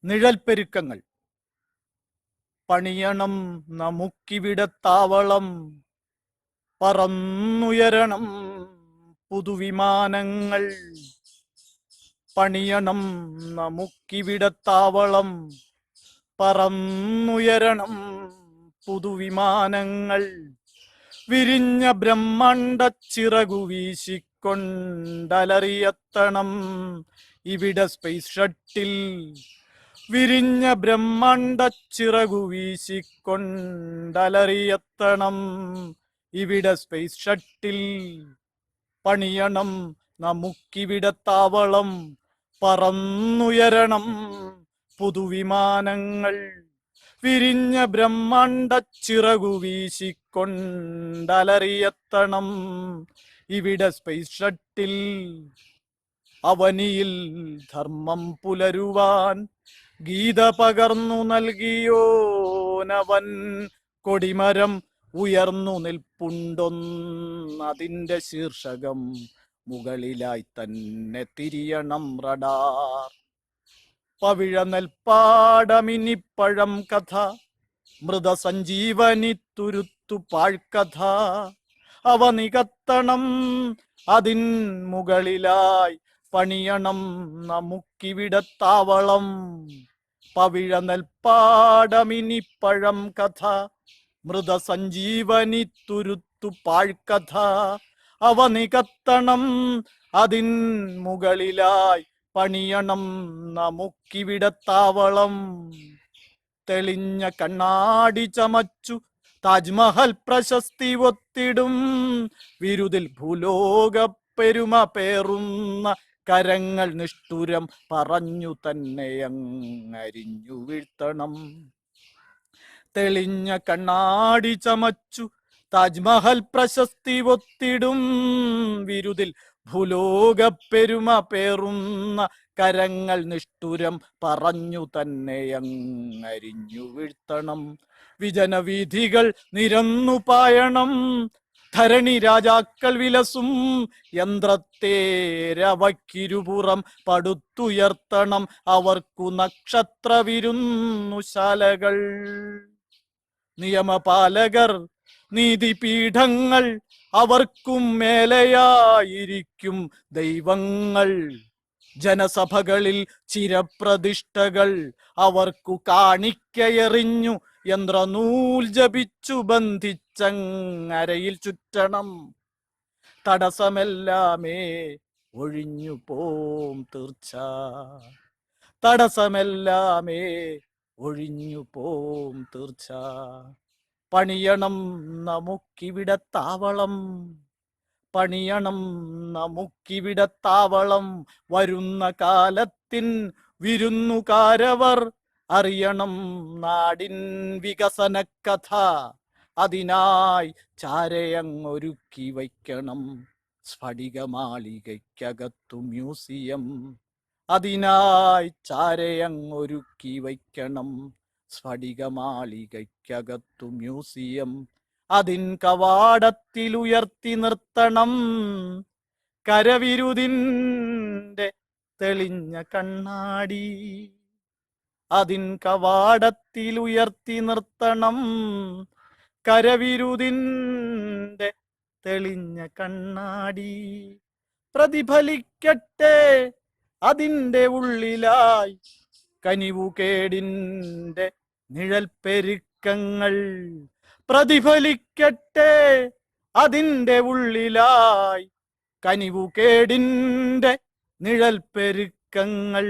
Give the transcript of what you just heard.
നിഴൽപ്പെരുക്കങ്ങൾ. പണിയണം നമുക്കിവിടെ താവളം, പറന്നുയരണം പുതുവിമാനങ്ങൾ. പണിയണം നമുക്കിവിടെ താവളം, പറന്നുയരണം പുതുവിമാനങ്ങൾ. വിരിഞ്ഞ ബ്രഹ്മാണ്ട ചിറകു വീശിക്കൊണ്ടലറിയെത്തണം ഇവിടെ സ്പേസ് ഷട്ടിൽ. വിരിഞ്ഞ ബ്രഹ്മാണ്ട ചിറകു വീശിക്കൊണ്ടലറിയെത്തണം ഇവിടെ സ്പേസ് ഷട്ടിൽ. പണിയണം നമുക്കിവിടെ താവളം, പറന്നുയരണം പുതുവിമാനങ്ങൾ. വിരിഞ്ഞ ബ്രഹ്മാണ്ട ചിറകു വീശിക്കൊണ്ടലറിയെത്തണം ഇവിടെ സ്പേസ് ഷട്ടിൽ. അവനിയിൽ ധർമ്മം പുലരുവാൻ ഗീത പകർന്നു നൽകിയോനവൻ. കൊടിമരം ഉയർന്നു നിൽപ്പുണ്ടൊന്നതിൻ്റെ ശീർഷകം, മുകളിലായി തന്നെ തിരിയണം റഡാർ. പവിഴ നെൽപ്പാടമിനിപ്പഴം കഥ, മൃതസഞ്ജീവനി തുരുത്തു പാഴ്ക്കഥ. അവ നികത്തണം അതിൻ മുകളിലായി, പണിയണം നമുക്കിവിടെ താവളം. പവിഴ നെൽപ്പാടമിനിപ്പഴം കഥ, മൃതസഞ്ജീവനി തുരുത്തു പാഴ്ക്കഥ. അവ നികത്തണം അതിൻ മുകളിലായി, പണിയണം നമുക്കിവിടെ താവളം. തെളിഞ്ഞ കണ്ണാടി ചമച്ചു താജ്മഹൽ പ്രശസ്തി ഒത്തിടും വിരുതിൽ ഭൂലോക പെരുമ പേറുന്ന കരങ്ങൾ നിഷ്ഠുരം പറഞ്ഞു തന്നെ അങ്ങരിഞ്ഞു വീഴ്ത്തണം. തെളിഞ്ഞ കണ്ണാടി ചമച്ചു താജ്മഹൽ പ്രശസ്തി ഒത്തിടും വിരുതിൽ ഭൂലോക പെരുമ പേറുന്ന കരങ്ങൾ നിഷ്ഠുരം പറഞ്ഞു തന്നെ അങ്ങരിഞ്ഞു വീഴ്ത്തണം. വിജനവീഥികൾ നിരന്നു പായണം, ധരണി രാജാക്കൾ വിലസും യന്ത്രത്തേരവക്കിരുപുറം പടുത്തുയർത്തണം അവർക്കു നക്ഷത്ര വിരുന്നുശാലകൾ. നിയമപാലകർ നീതിപീഠങ്ങൾ, അവർക്കും മേലെയായിരിക്കും ദൈവങ്ങൾ. ജനസഭകളിൽ ചിരപ്രതിഷ്ഠകൾ, അവർക്കു കാണിക്കയെറിഞ്ഞു യന്ത്രനൂൽ ജപിച്ചു ബന്ധിച്ചങ്ങരയിൽ ചുറ്റണം. തടസ്സമെല്ലാമേ ഒഴിഞ്ഞു പോം തീർച്ച, തടസ്സമെല്ലാമേ ഒഴിഞ്ഞു പോം തീർച്ച. പണിയണം നമുക്കിവിടെ താവളം, പണിയണം നമുക്കിവിടെ താവളം. വരുന്ന കാലത്തിൻ വിരുന്നുകാരവർ അറിയണം നാടിൻ വികസന കഥ. അതിനായി ചാരയങ്ങൊരുക്കി വയ്ക്കണം സ്ഫടികമാളികയ്ക്കകത്തു മ്യൂസിയം. അതിനായി ചാരയങ്ങൊരുക്കി വയ്ക്കണം സ്ഫടികമാളികയ്ക്കകത്തു മ്യൂസിയം. അതിൻ കവാടത്തിലുയർത്തി നിർത്തണം കരവിരുതിൻ്റെ തെളിഞ്ഞ കണ്ണാടി. അതിൻ കവാടത്തിലുയർത്തി നിർത്തണം കരവിരുതിൻ്റെ തെളിഞ്ഞ കണ്ണാടി. പ്രതിഫലിക്കട്ടെ അതിൻ്റെ ഉള്ളിലായി കനിവുകേടിൻ്റെ നിഴൽപ്പെരുക്കങ്ങൾ. പ്രതിഫലിക്കട്ടെ അതിൻ്റെ ഉള്ളിലായി കനിവുകേടിൻ്റെ നിഴൽപ്പെരുക്കങ്ങൾ.